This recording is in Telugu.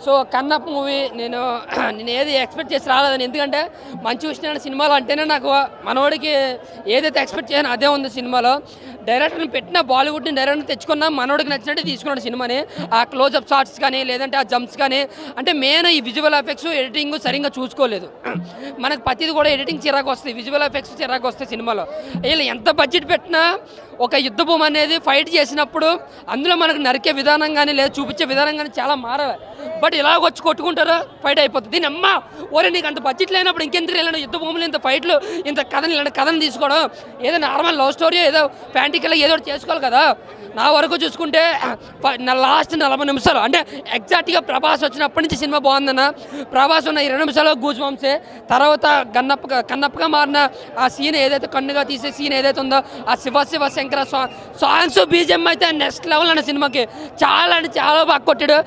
సో కన్నప్ప మూవీ నేను ఏది ఎక్స్పెక్ట్ చేసి రాలేదని, ఎందుకంటే మంచి విషయాన్ని సినిమాలో అంటేనే నాకు మనోడికి ఏదైతే ఎక్స్పెక్ట్ చేయను అదే ఉంది సినిమాలో. డైరెక్టర్ని పెట్టిన బాలీవుడ్ని డైరెక్టర్ని తెచ్చుకున్నా మనోడికి నచ్చినట్టు తీసుకున్నాడు సినిమాని. ఆ క్లోజ్అప్ షాట్స్ కానీ లేదంటే ఆ జంప్స్ కానీ, అంటే మెయిన్ ఈ విజువల్ ఎఫెక్ట్స్ ఎడిటింగ్ సరిగ్గా చూసుకోలేదు. మనకు ప్రతిది కూడా ఎడిటింగ్ చిరాకు వస్తాయి, విజువల్ ఎఫెక్ట్స్ చిరాకు వస్తాయి సినిమాలో. వీళ్ళు ఎంత బడ్జెట్ పెట్టినా ఒక యుద్ధ భూమి అనేది ఫైట్ చేసినప్పుడు అందులో మనకు నరికే విధానం కానీ లేదా చూపించే విధానం కానీ చాలా మారాలి. బట్ ఇలాగ వచ్చి కొట్టుకుంటారో ఫైట్ అయిపోతుంది. దీని అమ్మ ఓరే నీకు అంత బడ్జెట్ లేనప్పుడు ఇంకెంత వెళ్ళిన యుద్ధ భూములు ఇంత ఫైట్లు ఇంత కథని ఇలాంటి కథను తీసుకోవడం, ఏదో నార్మల్ లవ్ స్టోరీ ఏదో ఫ్యాంటికల్ ఏదో ఒకటి చేసుకోవాలి కదా. నా వరకు చూసుకుంటే లాస్ట్ 40 నిమిషాలు అంటే ఎగ్జాక్ట్గా ప్రభాస్ వచ్చినప్పటి నుంచి సినిమా బాగుందన్న. ప్రభాస్ ఉన్న 20 నిమిషాలు గూజ్ బంప్సే. తర్వాత కన్నప్పగా మారిన ఆ సీన్ ఏదైతే కన్నుగా తీసే సీన్ ఏదైతే ఉందో ఆ శివ శంకర సాంగ్స్ బీజిఎం అయితే నెక్స్ట్ లెవెల్ అన్న సినిమాకి చాలా అంటే చాలా బాగా కొట్టాడు.